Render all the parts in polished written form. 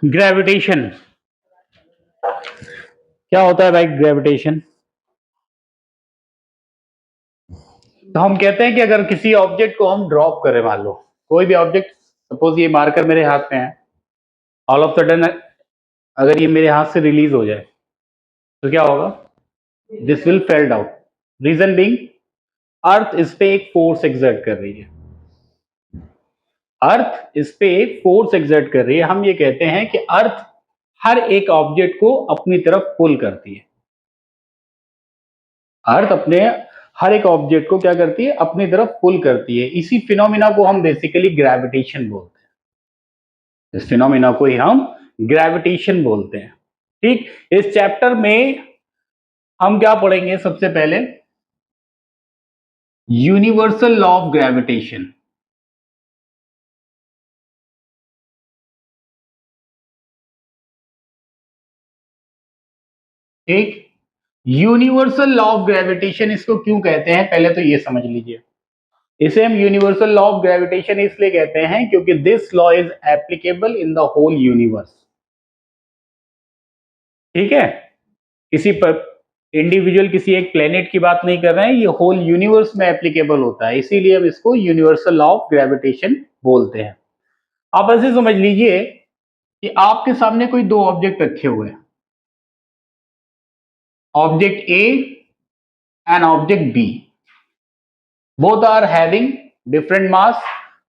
Gravitation क्या होता है भाई? ग्रेविटेशन, तो हम कहते हैं कि अगर किसी ऑब्जेक्ट को हम ड्रॉप करें, मान लो कोई भी ऑब्जेक्ट, सपोज ये मार्कर मेरे हाथ में है, ऑल ऑफ सडन अगर ये मेरे हाथ से रिलीज हो जाए तो क्या होगा? This will fall down. Reason being, earth इस पे एक फोर्स एक्सर्ट कर रही है। अर्थ इस पे एक फोर्स एक्सर्ट कर रही है। हम ये कहते हैं कि अर्थ हर एक ऑब्जेक्ट को अपनी तरफ पुल करती है। अर्थ अपने हर एक ऑब्जेक्ट को क्या करती है? अपनी तरफ पुल करती है। इसी फिनोमिना को हम बेसिकली ग्रेविटेशन बोलते हैं। इस फिनोमिना को ही हम ग्रेविटेशन बोलते हैं। ठीक, इस चैप्टर में हम क्या पढ़ेंगे? सबसे पहले यूनिवर्सल लॉ ऑफ ग्रेविटेशन। ठीक, यूनिवर्सल लॉ ऑफ ग्रेविटेशन इसको क्यों कहते हैं, पहले तो ये समझ लीजिए। इसे हम यूनिवर्सल लॉ ऑफ ग्रेविटेशन इसलिए कहते हैं क्योंकि this law is applicable in the whole universe. ठीक है, किसी पर इंडिविजुअल किसी एक प्लेनेट की बात नहीं कर रहे हैं, ये होल यूनिवर्स में एप्लीकेबल होता है, इसीलिए हम इसको यूनिवर्सल लॉ ऑफ ग्रेविटेशन बोलते हैं। आप ऐसे समझ लीजिए कि आपके सामने कोई दो ऑब्जेक्ट रखे हुए हैं, object A and object B, both are having different mass.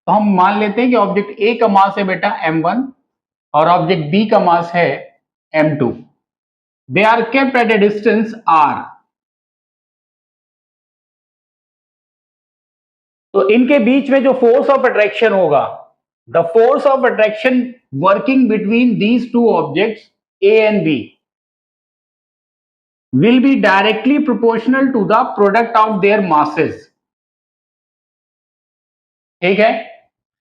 तो हम मान लेते हैं कि ऑब्जेक्ट ए का मास है बेटा m1 और ऑब्जेक्ट बी का मास है m2। They are kept at a distance r। तो इनके बीच में जो फोर्स ऑफ अट्रैक्शन होगा, the force of attraction working between these two objects A and B will be directly proportional to the product of their masses। ठीक है,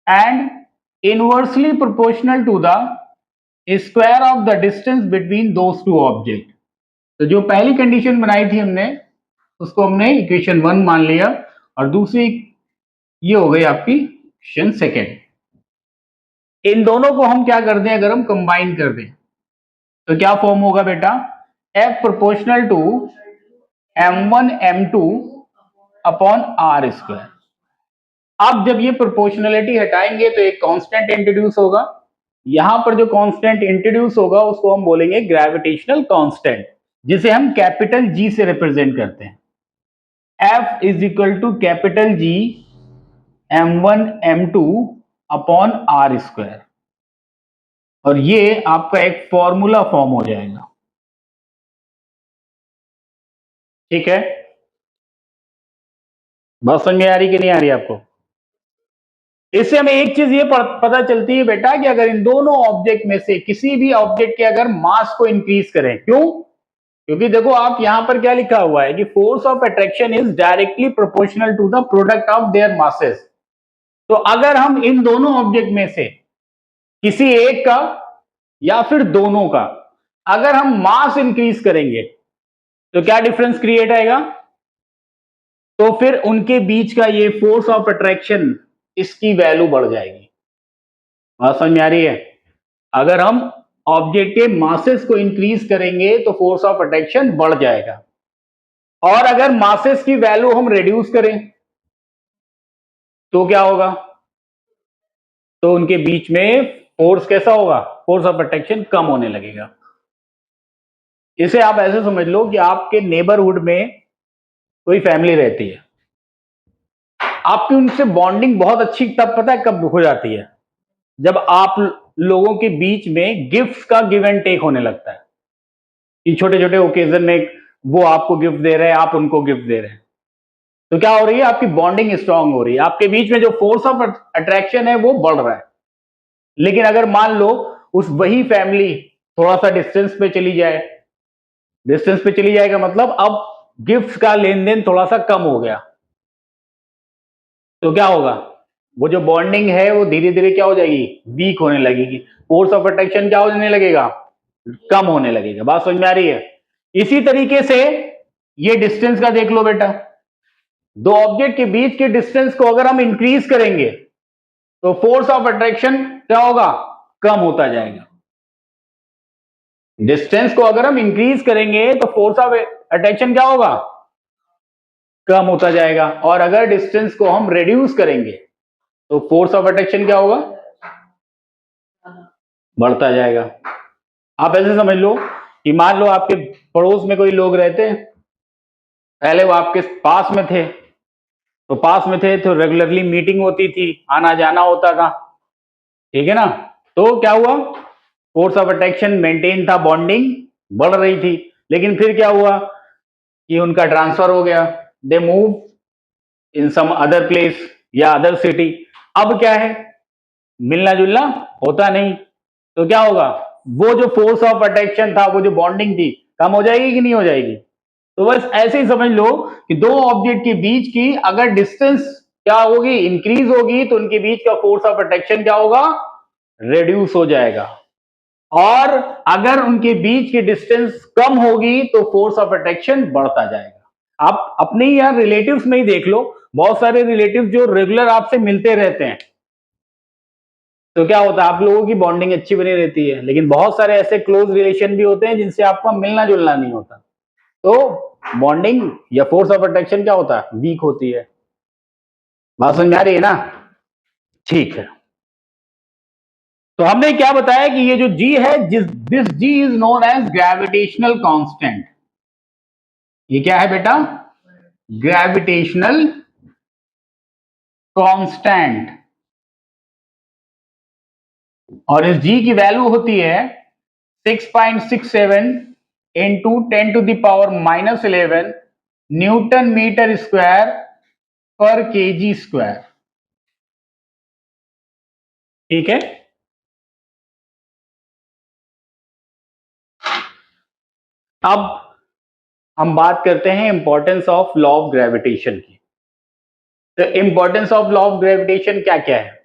and inversely proportional to the square of the distance between those two objects। तो जो पहली condition बनाई थी हमने, उसको हमने इक्वेशन 1 मान लिया, और दूसरी ये हो गई आपकी इक्वेशन सेकेंड। इन दोनों को हम क्या कर दें? अगर हम कंबाइन कर दें तो क्या फॉर्म होगा बेटा? F proportional to m1 m2 upon r square. अब जब ये प्रोपोर्शनलिटी हटाएंगे तो एक कांस्टेंट इंट्रोड्यूस होगा। यहां पर जो कांस्टेंट इंट्रोड्यूस होगा उसको हम बोलेंगे ग्रेविटेशनल कांस्टेंट, जिसे हम कैपिटल G से रिप्रेजेंट करते हैं। F is equal to capital G m1 m2 upon r square, और ये आपका एक फॉर्मूला फॉर्म हो जाएगा। ठीक है, बात समझ में आ रही कि नहीं आ रही आपको? इससे हमें एक चीज ये पता चलती है बेटा कि अगर इन दोनों ऑब्जेक्ट में से किसी भी ऑब्जेक्ट के अगर मास को इंक्रीज करें, क्यों? क्योंकि देखो आप यहां पर क्या लिखा हुआ है कि force of attraction is directly proportional to the product of their masses. तो अगर हम इन दोनों ऑब्जेक्ट में से किसी एक का या फिर दोनों का अगर हम मास इंक्रीज करेंगे तो क्या डिफरेंस क्रिएट आएगा? तो फिर उनके बीच का ये फोर्स ऑफ अट्रैक्शन, इसकी वैल्यू बढ़ जाएगी। बात समझ में आ रही है? अगर हम ऑब्जेक्ट के मासेस को इंक्रीज करेंगे तो फोर्स ऑफ अट्रैक्शन बढ़ जाएगा, और अगर मासेस की वैल्यू हम रिड्यूस करें तो क्या होगा? तो उनके बीच में फोर्स कैसा होगा? फोर्स ऑफ अट्रैक्शन कम होने लगेगा। इसे आप ऐसे समझ लो कि आपके नेबरहुड में कोई फैमिली रहती है, आपकी उनसे बॉन्डिंग बहुत अच्छी तब पता है कब हो जाती है? जब आप लोगों के बीच में गिफ्ट्स का गिव एंड टेक होने लगता है, कि छोटे छोटे ओकेजन में वो आपको गिफ्ट दे रहे हैं, आप उनको गिफ्ट दे रहे हैं, तो क्या हो रही है? आपकी बॉन्डिंग स्ट्रांग हो रही है, आपके बीच में जो फोर्स ऑफ अट्रैक्शन है वो बढ़ रहा है। लेकिन अगर मान लो उस वही फैमिली थोड़ा सा डिस्टेंस पे चली जाए, डिस्टेंस पे चली जाएगा मतलब अब गिफ्ट्स का लेन देन थोड़ा सा कम हो गया, तो क्या होगा? वो जो बॉन्डिंग है वो धीरे धीरे क्या हो जाएगी? वीक होने लगेगी। फोर्स ऑफ अट्रैक्शन क्या होने लगेगा? कम होने लगेगा। बात समझ में आ रही है? इसी तरीके से ये डिस्टेंस का देख लो बेटा, दो ऑब्जेक्ट के बीच के डिस्टेंस को अगर हम इंक्रीज करेंगे तो फोर्स ऑफ अट्रैक्शन क्या होगा? कम होता जाएगा। डिस्टेंस को अगर हम इंक्रीज करेंगे तो फोर्स ऑफ अट्रैक्शन क्या होगा, कम होता जाएगा, और अगर डिस्टेंस को हम रिड्यूस करेंगे तो फोर्स ऑफ अट्रैक्शन क्या होगा, बढ़ता जाएगा। आप ऐसे समझ लो कि मान लो आपके पड़ोस में कोई लोग रहते हैं, पहले वो आपके पास में थे, तो रेगुलरली मीटिंग होती थी, आना जाना होता था, ठीक है ना। तो क्या हुआ, फोर्स ऑफ अट्रैक्शन मेंटेन था, बॉन्डिंग बढ़ रही थी, लेकिन फिर क्या हुआ कि उनका ट्रांसफर हो गया, they move in some other place या अदर सिटी। अब क्या है, मिलना जुलना होता नहीं, तो क्या होगा, वो जो फोर्स ऑफ अट्रैक्शन था, वो जो बॉन्डिंग थी, कम हो जाएगी कि नहीं हो जाएगी। तो बस ऐसे ही समझ लो कि दो ऑब्जेक्ट के बीच की अगर डिस्टेंस क्या होगी, इंक्रीज होगी, तो उनके बीच का फोर्स ऑफ अट्रैक्शन क्या होगा, रिड्यूस हो जाएगा, और अगर उनके बीच की डिस्टेंस कम होगी तो फोर्स ऑफ अट्रैक्शन बढ़ता जाएगा। आप अपने ही यार रिलेटिव्स में ही देख लो, बहुत सारे रिलेटिव्स जो रेगुलर आपसे मिलते रहते हैं, तो क्या होता है, आप लोगों की बॉन्डिंग अच्छी बनी रहती है, लेकिन बहुत सारे ऐसे क्लोज रिलेशन भी होते हैं जिनसे आपका मिलना जुलना नहीं होता, तो बॉन्डिंग या फोर्स ऑफ अट्रैक्शन क्या होता है, वीक होती है। बात समझ आ रही है ना, ठीक है। तो हमने क्या बताया कि ये जो जी है, this G is known as gravitational constant. ये क्या है बेटा, ग्रेविटेशनल कांस्टेंट, और इस जी की वैल्यू होती है 6.67 इंटू 10⁻⁻11 न्यूटन मीटर स्क्वायर पर केजी स्क्वायर, ठीक है। अब हम बात करते हैं importance of law of gravitation की। तो importance of law of gravitation क्या क्या है,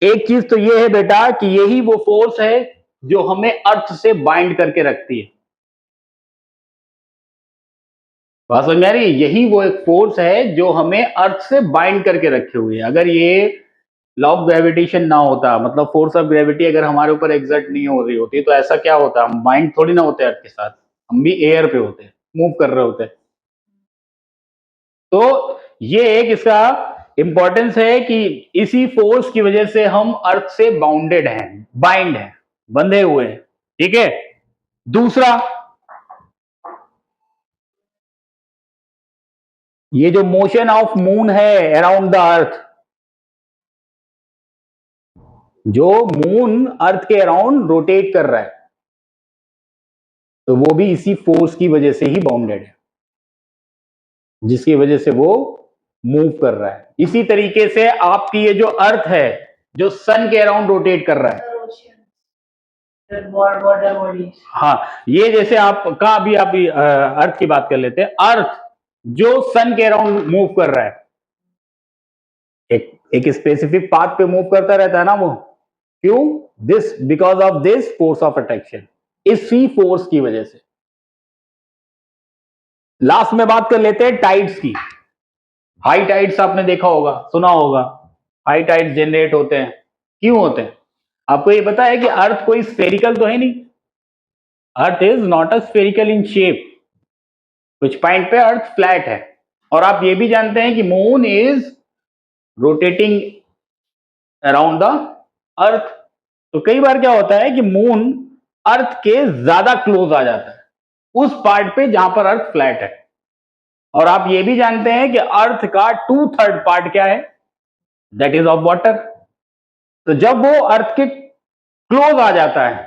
एक चीज तो ये है बेटा कि यही वो फोर्स है जो हमें अर्थ से बाइंड करके रखती है। बात समझ में आ रही है, यही वो एक फोर्स है जो हमें अर्थ से बाइंड करके रखे हुए है। अगर ये लॉ ऑफ ग्रेविटेशन ना होता, मतलब फोर्स ऑफ ग्रेविटी अगर हमारे ऊपर एग्जर्ट नहीं हो रही होती, तो ऐसा क्या होता, हम बाइंड थोड़ी ना होते अर्थ के साथ, हम भी एयर पे होते, मूव कर रहे होते। तो ये एक इसका इंपॉर्टेंस है कि इसी फोर्स की वजह से हम अर्थ से बाउंडेड हैं, बाइंड हैं, बंधे हुए हैं, ठीक है। दूसरा, ये जो मोशन ऑफ मून है अराउंड द अर्थ, जो मून अर्थ के अराउंड रोटेट कर रहा है, तो वो भी इसी फोर्स की वजह से ही बाउंडेड है, जिसकी वजह से वो मूव कर रहा है। इसी तरीके से आपकी ये जो अर्थ है, जो सन के अराउंड रोटेट कर रहा है, हाँ, ये जैसे आपका अभी अर्थ की बात कर लेते हैं, अर्थ जो सन के अराउंड मूव कर रहा है, एक स्पेसिफिक पाथ पे मूव करता रहता है ना वो, क्यों, this because of this force of attraction, इसी फोर्स की वजह से। लास्ट में बात कर लेते हैं टाइड्स की। हाई टाइड्स आपने देखा होगा, सुना होगा, हाई टाइड्स जनरेट होते हैं, क्यों होते हैं, आपको ये पता है कि अर्थ कोई स्फेरिकल तो है नहीं, earth is not a spherical in shape, कुछ पॉइंट पे अर्थ फ्लैट है, और आप ये भी जानते हैं कि moon is rotating around the earth. तो कई बार क्या होता है कि मून अर्थ के ज्यादा क्लोज आ जाता है, उस पार्ट पे जहां पर अर्थ फ्लैट है, और आप ये भी जानते हैं कि अर्थ का 2/3 पार्ट क्या है, दैट इज ऑफ वाटर। तो जब वो अर्थ के क्लोज आ जाता है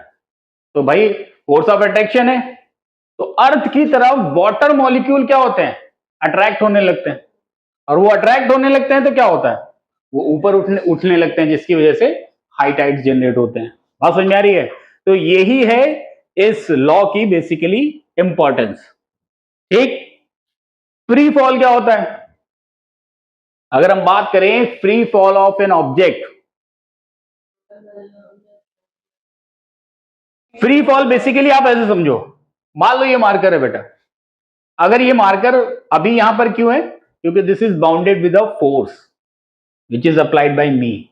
तो भाई फोर्स ऑफ अट्रैक्शन है, तो अर्थ की तरफ वाटर मॉलिक्यूल क्या होते हैं, अट्रैक्ट होने लगते हैं, और वो अट्रैक्ट होने लगते हैं तो क्या होता है, वो ऊपर उठने लगते हैं, जिसकी वजह से हाई टाइड्स जनरेट होते हैं। बात समझ में आ रही है, तो यही है इस लॉ की बेसिकली इंपॉर्टेंस, ठीक। फ्री फॉल क्या होता है, अगर हम बात करें free fall of an object, free fall basically आप ऐसे समझो, मान लो ये मार्कर है बेटा, अगर ये मार्कर अभी यहां पर क्यों है, क्योंकि this is bounded with a force which is applied by me,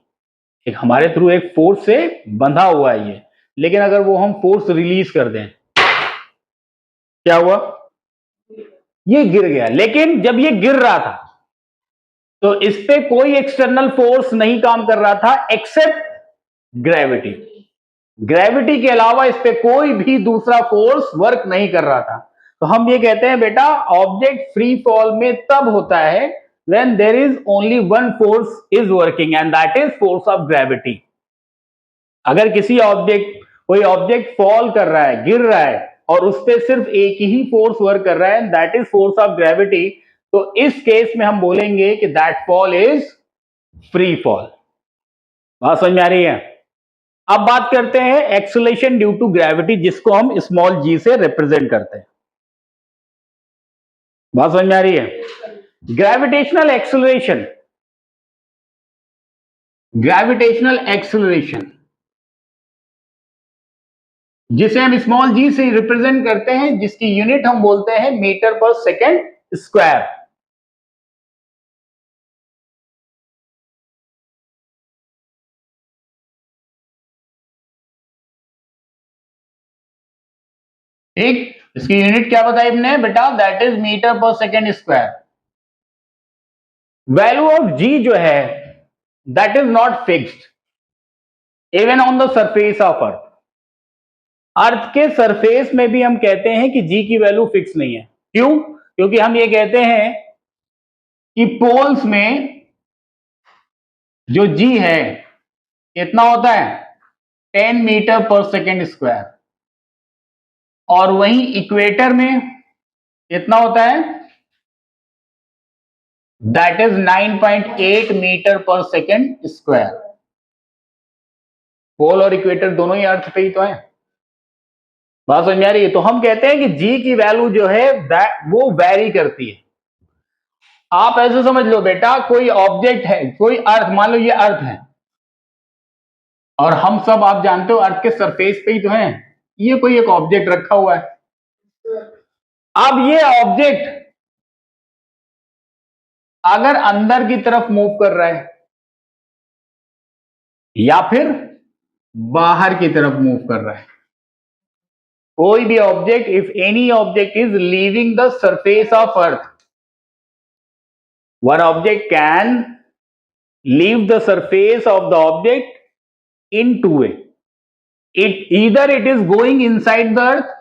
एक हमारे थ्रू एक फोर्स से बंधा हुआ है ये, लेकिन अगर वो हम फोर्स रिलीज कर दें, क्या हुआ, ये गिर गया। लेकिन जब ये गिर रहा था तो इस पे कोई एक्सटर्नल फोर्स नहीं काम कर रहा था एक्सेप्ट ग्रेविटी। ग्रेविटी के अलावा इस पे कोई भी दूसरा फोर्स वर्क नहीं कर रहा था। तो हम ये कहते हैं बेटा ऑब्जेक्ट फ्री फॉल में तब होता है when there is only one force is working and that is force of gravity। अगर कोई ऑब्जेक्ट फॉल कर रहा है, गिर रहा है और उस पर सिर्फ एक ही फोर्स वर्क कर रहा है, that is force of gravity, तो इस केस में हम बोलेंगे कि that fall is free fall. बात समझ में आ रही है? अब बात करते हैं एक्सेलरेशन ड्यू टू ग्रेविटी, जिसको हम स्मॉल जी से रिप्रेजेंट करते हैं। बात समझ में आ रही है? ग्रेविटेशनल एक्सेलरेशन जिसे हम स्मॉल जी से रिप्रेजेंट करते हैं, जिसकी यूनिट हम बोलते हैं मीटर पर सेकेंड स्क्वायर। ठीक, इसकी यूनिट क्या बताई हमने बेटा, that is metre per second square. Value of g जो है that is not fixed even on the surface of earth. Earth के सरफेस में भी हम कहते हैं कि जी की वैल्यू फिक्स नहीं है। क्यों? क्योंकि हम ये कहते हैं कि पोल्स में जो जी है कितना होता है 10 मीटर पर सेकेंड स्क्वायर, और वहीं इक्वेटर में कितना होता है, that is 9.8 metre per second square. पोल और इक्वेटर दोनों ही अर्थ पे ही तो है। बात समझ में आ रही है? तो हम कहते हैं कि जी की वैल्यू जो है वो वैरी करती है। आप ऐसे समझ लो बेटा, कोई ऑब्जेक्ट है, कोई अर्थ, मान लो ये अर्थ है और हम सब आप जानते हो अर्थ के सरफेस पे ही तो हैं। ये कोई एक ऑब्जेक्ट रखा हुआ है। अब ये ऑब्जेक्ट अगर अंदर की तरफ मूव कर रहा है या फिर बाहर की तरफ मूव कर रहा है, कोई भी object, if any object is leaving the surface of earth, one object can leave the surface of the object in two way. Either it is going inside the earth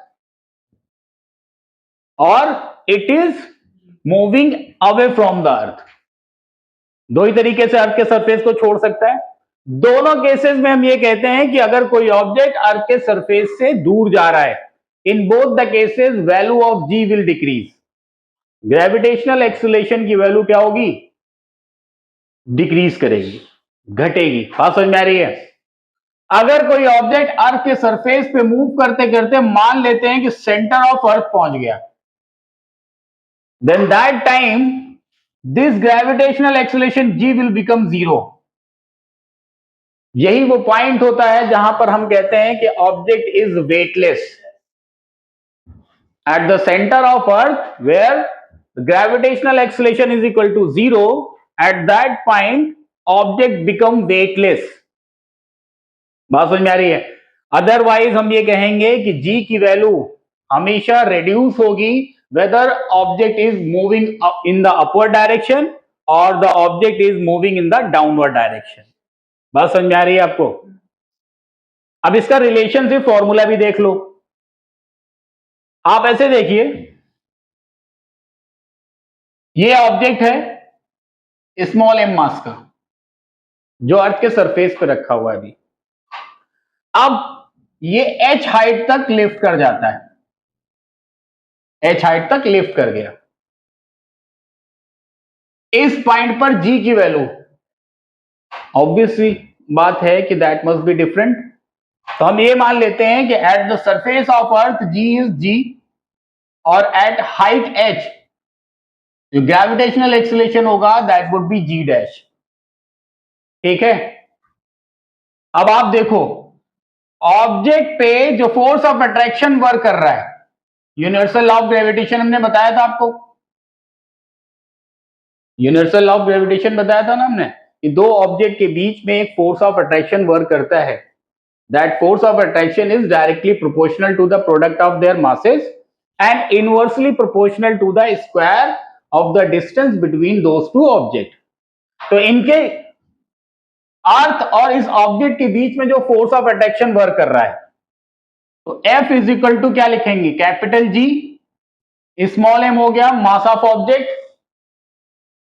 or it is moving away from the earth. दो ही तरीके से अर्थ के surface को छोड़ सकता है। दोनों cases में हम ये कहते हैं कि अगर कोई ऑब्जेक्ट अर्थ के सरफेस से दूर जा रहा है, in both the cases value of G will decrease. Gravitational acceleration की वैल्यू क्या होगी, डिक्रीज करेगी, घटेगी। बात समझ में आ रही है? अगर कोई ऑब्जेक्ट अर्थ के सरफेस पे मूव करते करते मान लेते हैं कि सेंटर ऑफ अर्थ पहुंच गया, then that time this gravitational acceleration G will become zero. यही वो पॉइंट होता है जहां पर हम कहते हैं कि object is weightless. At the centre of earth where gravitational acceleration is equal to zero, at that point object become weightless। बात समझ में आ रही है? अदरवाइज हम ये कहेंगे कि जी की वैल्यू हमेशा रिड्यूस होगी whether object is moving in the upward direction और the object is moving in the downward direction. बात समझ में आ रही है आपको? अब इसका रिलेशनशिप फॉर्मूला भी देख लो। आप ऐसे देखिए, ये ऑब्जेक्ट है स्मॉल एम मास का, जो अर्थ के सरफेस पे रखा हुआ है अभी। अब ये h हाइट तक लिफ्ट कर जाता है, h हाइट तक लिफ्ट कर गया। इस पॉइंट पर g की वैल्यू ऑब्वियसली बात है कि दैट मस्ट बी डिफरेंट। तो हम ये मान लेते हैं कि at the surface of earth g is g और एट हाइट h जो ग्रेविटेशनल एक्सेलरेशन होगा that would be G dash. ठीक है? अब आप देखो ऑब्जेक्ट पे जो फोर्स ऑफ अट्रैक्शन वर्क कर रहा है, यूनिवर्सल लॉ ऑफ ग्रेविटेशन हमने बताया था आपको, यूनिवर्सल लॉ ऑफ ग्रेविटेशन बताया था ना हमने कि दो ऑब्जेक्ट के बीच में एक फोर्स ऑफ अट्रैक्शन वर्क करता है। That force of attraction is directly proportional to the product of their masses and inversely proportional to the square of the distance between those two objects. तो इनके अर्थ और इस object के बीच में जो force of attraction work कर रहा है, तो F इज इक्वल टू क्या लिखेंगे, कैपिटल जी, स्मॉल m हो गया मास ऑफ ऑब्जेक्ट,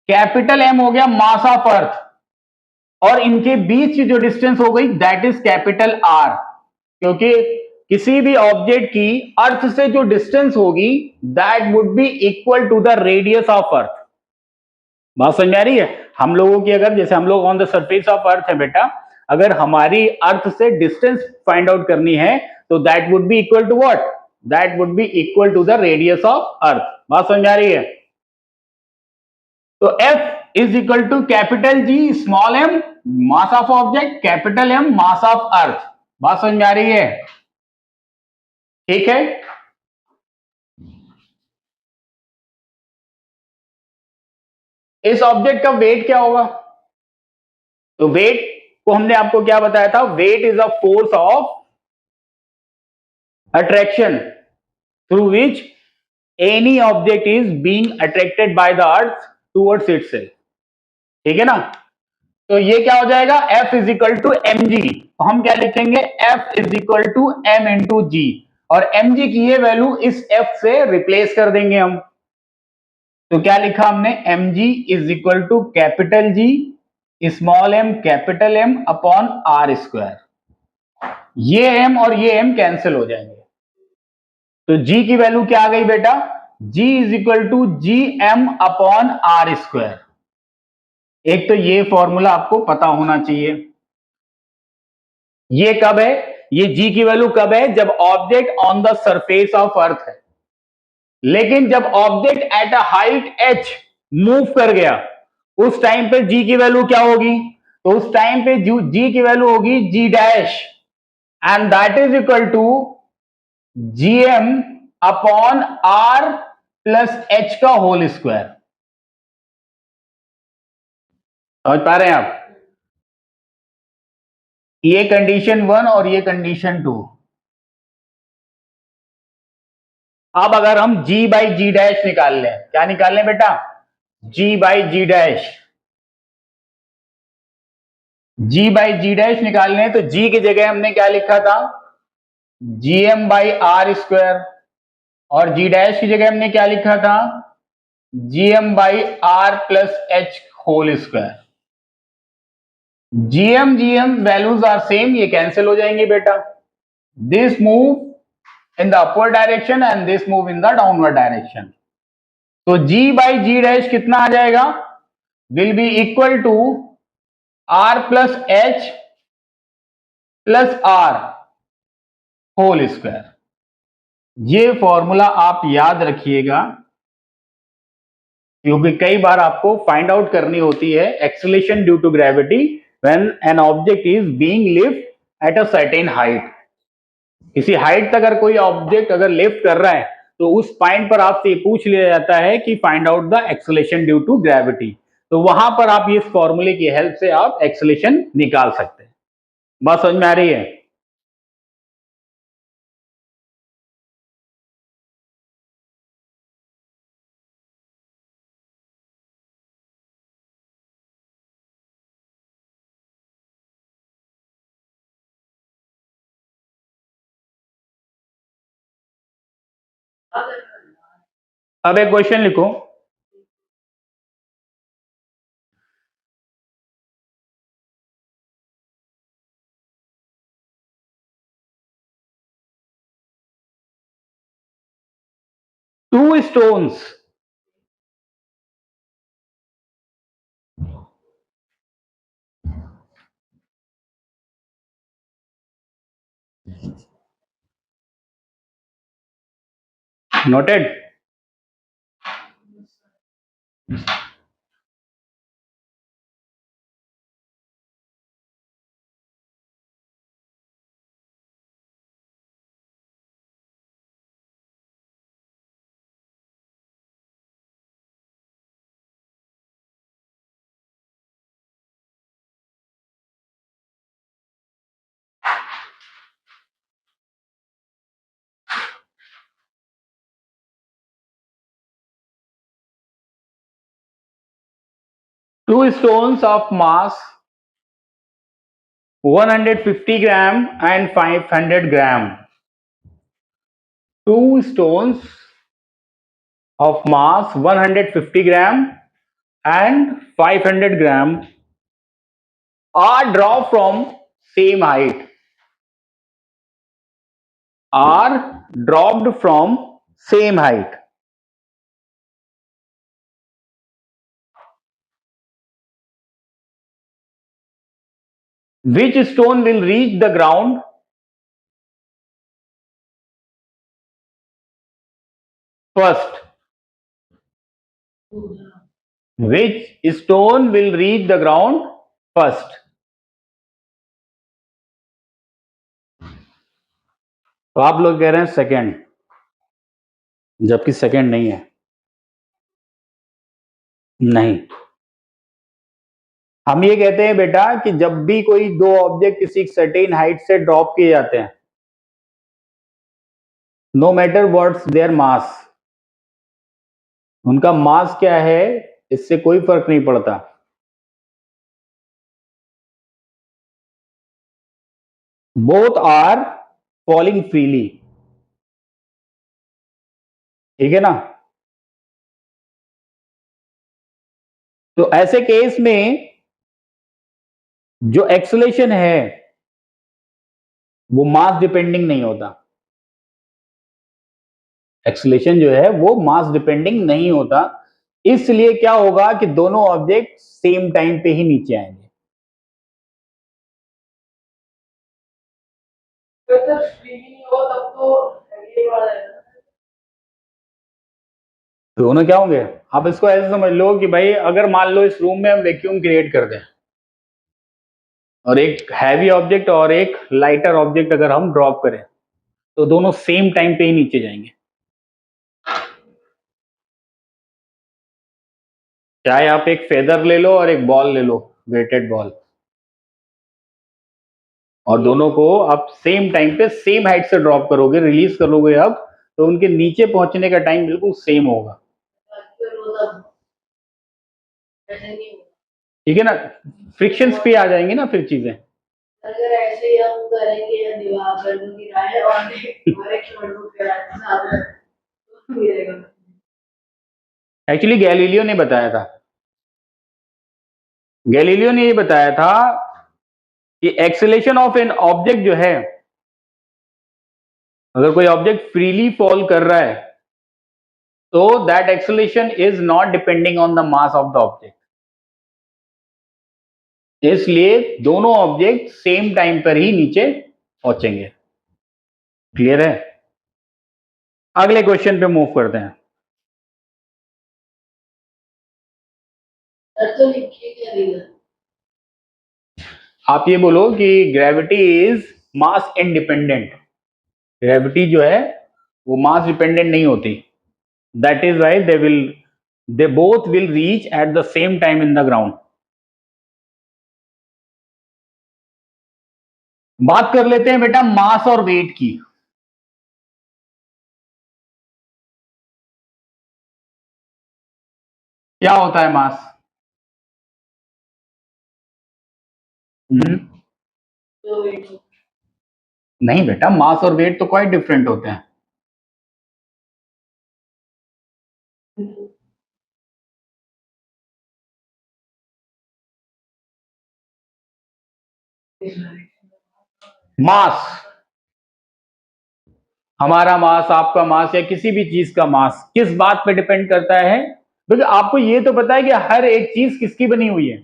कैपिटल M हो गया मास ऑफ अर्थ, और इनके बीच की जो डिस्टेंस हो गई दैट इज कैपिटल R, क्योंकि किसी भी ऑब्जेक्ट की अर्थ से जो डिस्टेंस होगी that would be equal to the radius of earth. बात समझ आ रही है? हम लोगों की अगर, जैसे हम लोग ऑन द सरफेस ऑफ अर्थ है बेटा, अगर हमारी अर्थ से डिस्टेंस फाइंड आउट करनी है तो that would be equal to what, that would be equal to the radius of earth. बात समझ आ रही है? तो F is equal to capital G small m mass of object, capital M mass of earth. बात समझ में आ रही है? ठीक है। इस ऑब्जेक्ट का वेट क्या होगा? तो वेट को हमने आपको क्या बताया था, weight is a force of attraction through which any object is being attracted by the earth towards itself. ठीक है ना? तो ये क्या हो जाएगा, F is equal to m g. तो हम क्या लिखेंगे, F is equal to m into g, और एम जी की ये वैल्यू इस F से रिप्लेस कर देंगे हम। तो क्या लिखा हमने, M G is equal to capital G small m capital M upon R square. ये m और ये m कैंसिल हो जाएंगे, तो g की वैल्यू क्या आ गई बेटा, g is equal to G M upon R square. एक तो ये फॉर्मूला आपको पता होना चाहिए। ये कब है, ये g की वैल्यू कब है, जब object on the surface of अर्थ है। लेकिन जब object at a height h move कर गया, उस टाइम पे g की वैल्यू क्या होगी, तो उस टाइम पे g की वैल्यू होगी g dash, and that is equal to gm upon r plus h का होल स्क्वायर। समझ पा रहे हैं आप? ये कंडीशन 1 और ये कंडीशन 2। अब अगर हम g बाई जी डैश निकाल लें, क्या निकाल लें बेटा, g by G dash, g by G dash निकाल लें, तो g की जगह हमने क्या लिखा था, gm बाई आर स्क्वायर, और g डैश की जगह हमने क्या लिखा था, gm by R plus H whole square. gm values are same, ये कैंसिल हो जाएंगे बेटा। This move in the upward direction and this move in the downward direction. तो g बाई जी डैश कितना आ जाएगा, will be equal to R plus H plus R whole square. ये formula आप याद रखिएगा, क्योंकि कई बार आपको फाइंड आउट करनी होती है acceleration due to gravity when an object is being lift at a certain height. किसी हाइट तक अगर कोई ऑब्जेक्ट अगर लिफ्ट कर रहा है तो उस पॉइंट पर आपसे पूछ लिया जाता है कि find out the acceleration due to gravity. तो वहां पर आप इस फॉर्मूले की हेल्प से आप एक्सेलरेशन निकाल सकते हैं। बात समझ में आ रही है? अब एक क्वेश्चन लिखो, two stones noted. 2 stones of mass 150 gram and 500 gram. 2 stones of mass 150 gram and 500 gram are dropped from same height. Are dropped from same height. Which stone will reach the ground first? Which stone will reach the ground first? तो आप लोग कह रहे हैं second, जबकि second नहीं है। नहीं, हम ये कहते हैं बेटा कि जब भी कोई दो ऑब्जेक्ट किसी सर्टेन हाइट से ड्रॉप किए जाते हैं, no matter what's their mass, उनका मास क्या है इससे कोई फर्क नहीं पड़ता। बोथ आर फॉलिंग फ्रीली, ठीक है ना। तो ऐसे केस में जो एक्सेलेरेशन है वो मास डिपेंडिंग नहीं होता। एक्सेलेरेशन जो है वो मास डिपेंडिंग नहीं होता, इसलिए क्या होगा कि दोनों ऑब्जेक्ट सेम टाइम पे ही नीचे आएंगे। दोनों क्या होंगे, आप इसको ऐसे समझ लो कि भाई अगर मान लो इस रूम में हम वैक्यूम क्रिएट कर दें और एक हैवी ऑब्जेक्ट और एक लाइटर ऑब्जेक्ट अगर हम ड्रॉप करें तो दोनों सेम टाइम पे ही नीचे जाएंगे। चाहे आप एक फेदर ले लो और एक बॉल ले लो, वेटेड बॉल, और दोनों को आप सेम टाइम पे सेम हाइट से ड्रॉप करोगे, रिलीज करोगे अब, तो उनके नीचे पहुंचने का टाइम बिल्कुल सेम होगा। ठीक है ना, फ्रिक्शंस पे आ जाएंगी ना फिर चीजें। अगर ऐसे ही हम करेंगे दीवार पर गिराए और एक्चुअली गैलीलियो ने बताया था, गैलीलियो ने ये बताया था कि एक्सेलेरेशन ऑफ एन ऑब्जेक्ट जो है, अगर कोई ऑब्जेक्ट फ्रीली फॉल कर रहा है तो that acceleration is not depending on the mass of the object, इसलिए दोनों ऑब्जेक्ट सेम टाइम पर ही नीचे पहुंचेंगे। क्लियर है। अगले क्वेश्चन पे मूव करते हैं। तो लिखिए क्या देगा? आप ये बोलो कि gravity is mass independent, gravity जो है वो मास डिपेंडेंट नहीं होती, that is why they both will reach at the same time in the ground. बात कर लेते हैं बेटा मास और वेट की। क्या होता है मास? नहीं बेटा, मास और वेट तो क्वाइट डिफरेंट होते हैं। मास, हमारा मास, आपका मास या किसी भी चीज का मास किस बात पे डिपेंड करता है? क्योंकि आपको ये तो पता है कि हर एक चीज किसकी बनी हुई है?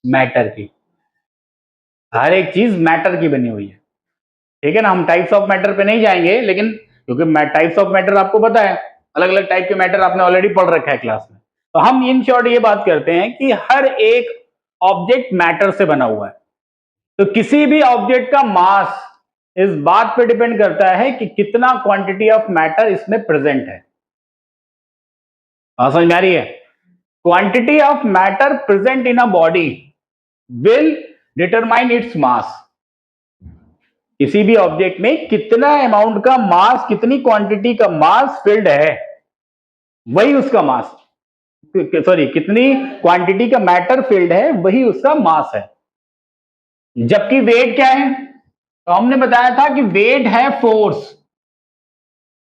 मैटर की। हर एक चीज मैटर की बनी हुई है, ठीक है ना। हम टाइप्स ऑफ मैटर पे नहीं जाएंगे, लेकिन क्योंकि टाइप्स ऑफ मैटर आपको पता है, अलग अलग टाइप के मैटर आपने ऑलरेडी पढ़ रखा है क्लास में। तो हम इन शॉर्ट ये बात करते हैं कि हर एक ऑब्जेक्ट मैटर से बना हुआ है। तो किसी भी ऑब्जेक्ट का मास इस बात पे डिपेंड करता है कि कितना क्वांटिटी ऑफ मैटर इसमें प्रेजेंट है। समझ में आ रही है? Quantity of matter present in a body will determine its mass. किसी भी ऑब्जेक्ट में कितना अमाउंट का मास, कितनी क्वांटिटी का मास फिल्ड है, वही उसका मास। सॉरी कितनी क्वांटिटी का मैटर फील्ड है वही उसका मास है। जबकि वेट क्या है, तो हमने बताया था कि वेट है फोर्स।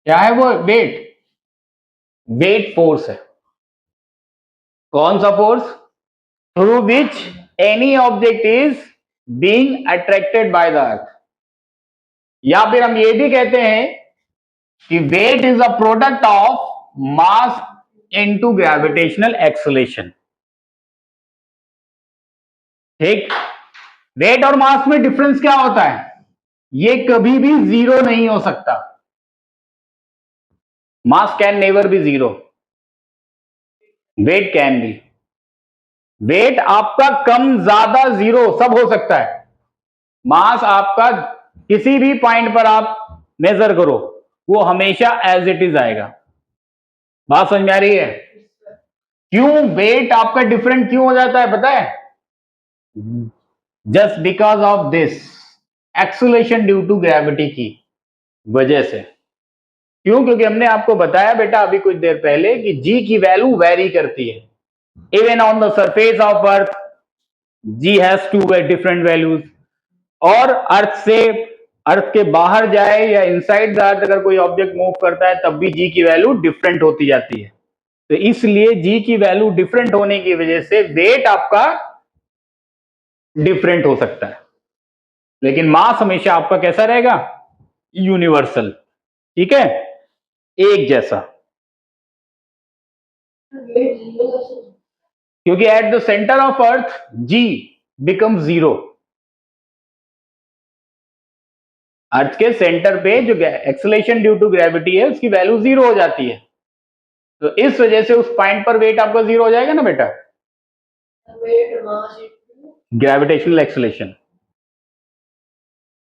क्या है वो वेट? वेट फोर्स है। कौन सा force? Through which any object is being attracted by the earth. या फिर हम ये भी कहते हैं कि weight is a product of mass into gravitational acceleration. ठीक, वेट और मास में डिफरेंस क्या होता है? ये कभी भी जीरो नहीं हो सकता। Mass can never be zero, weight can be. Weight आपका कम ज्यादा जीरो सब हो सकता है। मास आपका किसी भी पॉइंट पर आप मेजर करो वो हमेशा एज इट इज आएगा। बात समझ में आ रही है? क्यों वेट आपका डिफरेंट क्यों हो जाता है पता है? Just because of this acceleration due to gravity की वजह से। क्यों? क्योंकि हमने आपको बताया बेटा अभी कुछ देर पहले कि जी की वैल्यू वेरी करती है। Even on the surface of earth G has two different values, और अर्थ के बाहर जाए या इनसाइड द अर्थ अगर कोई ऑब्जेक्ट मूव करता है तब भी जी की वैल्यू डिफरेंट होती जाती है। तो इसलिए जी की वैल्यू डिफरेंट होने की वजह से वेट आपका डिफरेंट हो सकता है, लेकिन मास हमेशा आपका कैसा रहेगा? यूनिवर्सल। ठीक है, एक जैसा। वेट जीरो कैसे? क्योंकि at the centre of earth g become zero. Earth के सेंटर पे जो एक्सेलरेशन ड्यू टू ग्रेविटी है उसकी वैल्यू जीरो हो जाती है। तो इस वजह से उस पॉइंट पर वेट आपका जीरो हो जाएगा ना बेटा, weight mass into gravitational acceleration.